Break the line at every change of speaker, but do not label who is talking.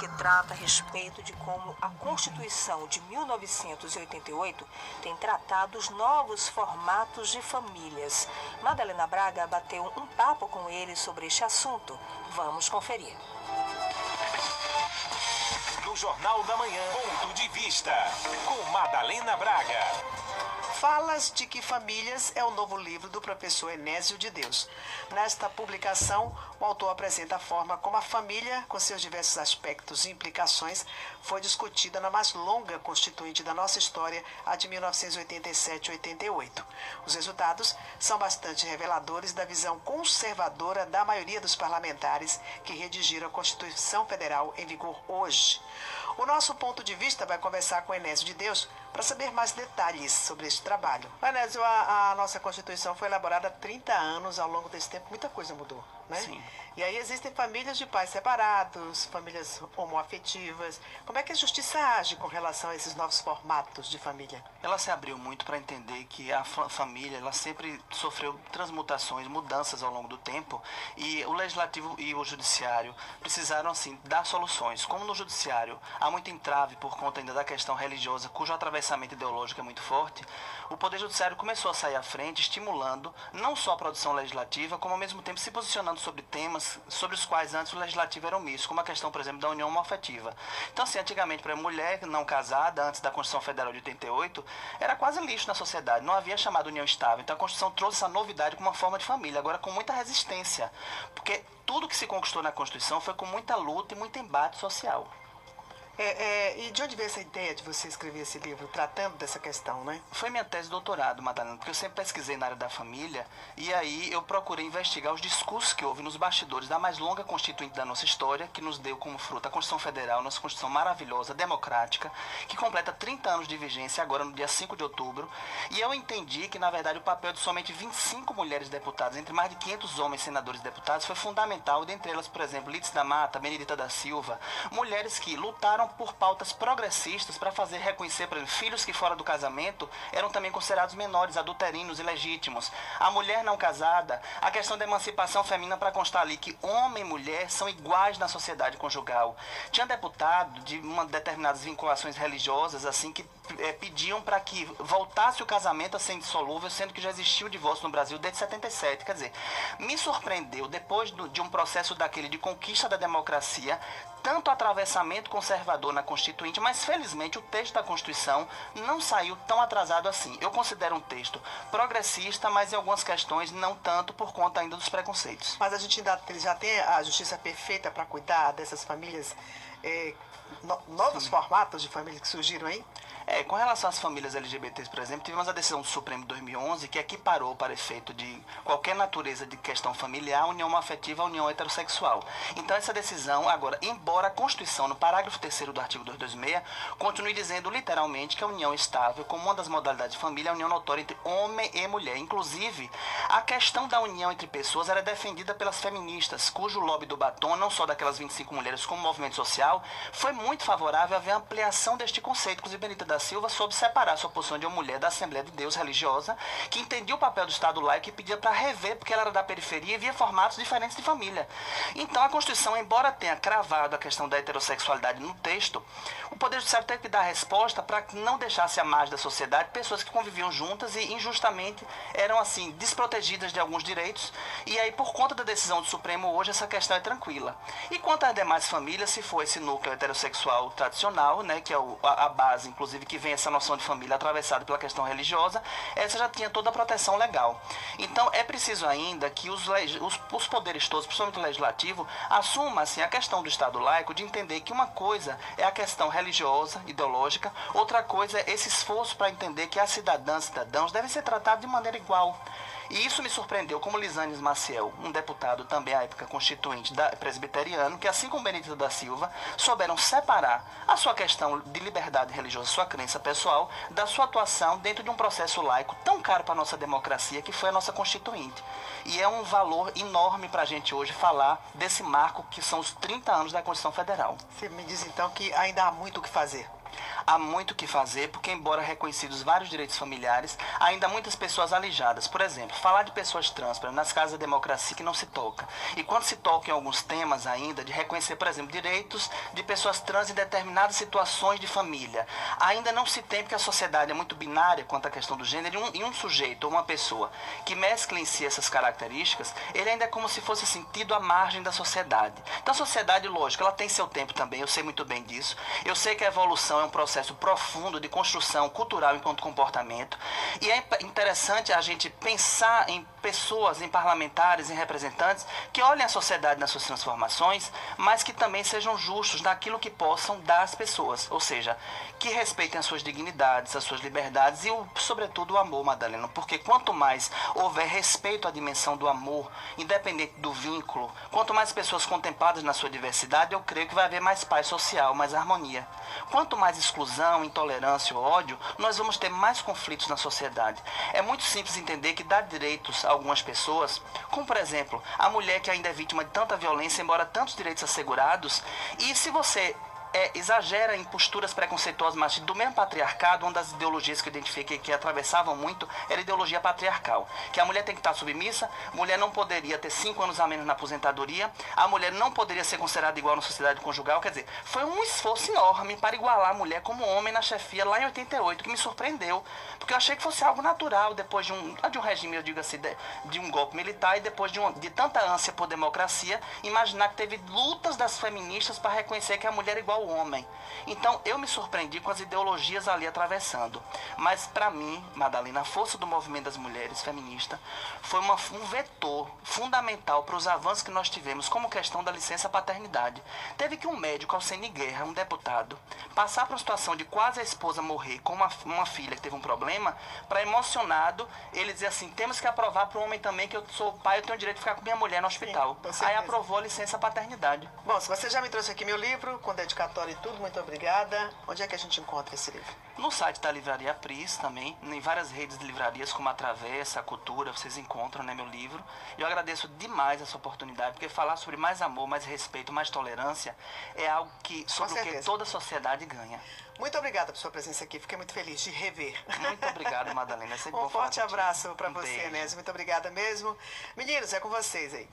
que trata a respeito de como a Constituição de 1988 tem tratado os novos formatos de famílias. Madalena Braga bateu um papo com ele sobre este assunto. Vamos conferir.
No Jornal da Manhã, Ponto de Vista, com Madalena Braga.
Falas de que Famílias é o novo livro do professor Enésio de Deus. Nesta publicação, o autor apresenta a forma como a família, com seus diversos aspectos e implicações, foi discutida na mais longa constituinte da nossa história, a de 1987-88. Os resultados são bastante reveladores da visão conservadora da maioria dos parlamentares que redigiram a Constituição Federal em vigor hoje. O nosso ponto de vista vai conversar com Enésio de Deus para saber mais detalhes sobre este trabalho. Enésio, a nossa Constituição foi elaborada há 30 anos. Ao longo desse tempo, muita coisa mudou, né?
Sim.
E aí existem famílias de pais separados, famílias homoafetivas. Como é que a justiça age com relação a esses novos formatos de família?
Ela se abriu muito para entender que a família, ela sempre sofreu transmutações, mudanças ao longo do tempo, e o legislativo e o judiciário precisaram, assim, dar soluções. Como no judiciário há muito entrave por conta ainda da questão religiosa, cujo atravessamento ideológico é muito forte, o Poder Judiciário começou a sair à frente, estimulando não só a produção legislativa, como ao mesmo tempo se posicionando sobre temas sobre os quais antes o legislativo era omisso, como a questão, por exemplo, da união homoafetiva. Então, assim, antigamente, para a mulher não casada, antes da Constituição Federal de 88, era quase lixo na sociedade, não havia chamado união estável. Então, a Constituição trouxe essa novidade como uma forma de família, agora com muita resistência, porque tudo que se conquistou na Constituição foi com muita luta e muito embate social.
E de onde veio essa ideia de você escrever esse livro, tratando dessa questão, né?
Foi minha tese de doutorado, Madalena, porque eu sempre pesquisei na área da família, e aí eu procurei investigar os discursos que houve nos bastidores da mais longa constituinte da nossa história, que nos deu como fruto a Constituição Federal, nossa Constituição maravilhosa, democrática, que completa 30 anos de vigência agora no dia 5 de outubro, e eu entendi que, na verdade, o papel de somente 25 mulheres deputadas, entre mais de 500 homens senadores e deputados, foi fundamental, dentre elas, por exemplo, Lídice da Mata, Benedita da Silva, mulheres que lutaram por pautas progressistas para fazer reconhecer, por exemplo, filhos que fora do casamento eram também considerados menores, adulterinos, ilegítimos. A mulher não casada, a questão da emancipação feminina para constar ali que homem e mulher são iguais na sociedade conjugal. Tinha deputado de determinadas vinculações religiosas assim que pediam para que voltasse o casamento a ser indissolúvel, sendo que já existia o divórcio no Brasil desde 77. Quer dizer, me surpreendeu, depois de um processo daquele de conquista da democracia, tanto atravessamento conservador na Constituinte, mas felizmente o texto da Constituição não saiu tão atrasado assim. Eu considero um texto progressista, mas em algumas questões não tanto por conta ainda dos preconceitos.
Mas a gente ainda já tem a justiça perfeita para cuidar dessas famílias, novos formatos de família que surgiram aí?
Com relação às famílias LGBTs, por exemplo, tivemos a decisão do Supremo de 2011 que equiparou para efeito de qualquer natureza de questão familiar a união afetiva à união heterossexual. Então essa decisão, agora, embora a Constituição, no parágrafo 3º do artigo 226, continue dizendo literalmente que a união estável, como uma das modalidades de família, é a união notória entre homem e mulher. Inclusive, a questão da união entre pessoas era defendida pelas feministas, cujo lobby do batom, não só daquelas 25 mulheres como movimento social, foi muito favorável a ver a ampliação deste conceito. Inclusive, Benedita da Silva soube separar sua posição de uma mulher da Assembleia de Deus religiosa, que entendia o papel do Estado laico e pedia para rever, porque ela era da periferia e via formatos diferentes de família. Então, a Constituição, embora tenha cravado a questão da heterossexualidade no texto, o Poder Judiciário teve que dar resposta para que não deixasse à margem da sociedade pessoas que conviviam juntas e injustamente eram, assim, desprotegidas de alguns direitos. E aí, por conta da decisão do Supremo hoje, essa questão é tranquila. E quanto às demais famílias, se for esse núcleo heterossexual tradicional, né, que é a base, inclusive, que vem essa noção de família atravessada pela questão religiosa, essa já tinha toda a proteção legal. Então, é preciso ainda que os poderes todos, principalmente o legislativo, assumam, assim, a questão do Estado laico, de entender que uma coisa é a questão religiosa, ideológica, outra coisa é esse esforço para entender que as cidadãs e cidadãos devem ser tratados de maneira igual. E isso me surpreendeu, como Lisanes Maciel, um deputado também à época constituinte presbiteriano, que assim como Benedita da Silva, souberam separar a sua questão de liberdade religiosa, sua crença pessoal, da sua atuação dentro de um processo laico tão caro para a nossa democracia, que foi a nossa constituinte. E é um valor enorme para a gente hoje falar desse marco que são os 30 anos da Constituição Federal.
Você me diz então que ainda há muito o que fazer.
há muito o que fazer, porque embora reconhecidos vários direitos familiares, ainda há muitas pessoas alijadas. Por exemplo, falar de pessoas trans, nas casas da democracia que não se toca. E quando se toca em alguns temas ainda, de reconhecer, por exemplo, direitos de pessoas trans em determinadas situações de família, ainda não se tem, porque a sociedade é muito binária quanto à questão do gênero, e um sujeito ou uma pessoa que mescla em si essas características, ele ainda é como se fosse sentido à margem da sociedade. Então a sociedade, lógico, ela tem seu tempo também, eu sei muito bem disso. Eu sei que a evolução é um processo profundo de construção cultural enquanto comportamento, e é interessante a gente pensar em pessoas, em parlamentares, em representantes que olhem a sociedade nas suas transformações, mas que também sejam justos naquilo que possam dar às pessoas, ou seja, que respeitem as suas dignidades, as suas liberdades e, sobretudo, o amor, Madalena, porque quanto mais houver respeito à dimensão do amor, independente do vínculo, quanto mais pessoas contempladas na sua diversidade, eu creio que vai haver mais paz social, mais harmonia. Quanto mais exclusão, intolerância ou ódio, nós vamos ter mais conflitos na sociedade. É muito simples entender que dar direitos a algumas pessoas, como por exemplo, a mulher que ainda é vítima de tanta violência, embora tantos direitos assegurados, e se você exagera em posturas preconceituosas machistas do mesmo patriarcado, uma das ideologias que eu identifiquei que atravessavam muito era a ideologia patriarcal, que a mulher tem que estar submissa, a mulher não poderia ter 5 anos a menos na aposentadoria, a mulher não poderia ser considerada igual na sociedade conjugal, quer dizer, foi um esforço enorme para igualar a mulher como homem na chefia lá em 88, que me surpreendeu, porque eu achei que fosse algo natural depois de um regime, eu digo assim, de um golpe militar e depois de tanta ânsia por democracia, imaginar que teve lutas das feministas para reconhecer que a mulher é igual ao homem. Então eu me surpreendi com as ideologias ali atravessando, mas para mim, Madalena, a força do movimento das mulheres feminista foi um vetor fundamental para os avanços que nós tivemos, como questão da licença paternidade. Teve que um médico, Alcene Guerra, um deputado, passar por uma situação de quase a esposa morrer com uma filha que teve um problema, para emocionado ele dizer assim, temos que aprovar para o homem também que eu sou pai, eu tenho o direito de ficar com minha mulher no hospital. Sim, aí aprovou a licença paternidade.
Bom, se você já me trouxe aqui meu livro, com dedicatória e tudo, muito obrigada. Onde é que a gente encontra esse livro?
No site da Livraria Pris também, em várias redes de livrarias como a Travessa, a Cultura, vocês encontram, né, meu livro. Eu agradeço demais essa oportunidade, porque falar sobre mais amor, mais respeito, mais tolerância é algo sobre o que toda a sociedade ganha.
Muito obrigada por sua presença aqui, fiquei muito feliz de rever.
Muito obrigado, Madalena. É sempre bom
forte
falar
abraço para
Um
você,
beijo.
Nézio. Muito obrigada mesmo. Meninos, é com vocês aí.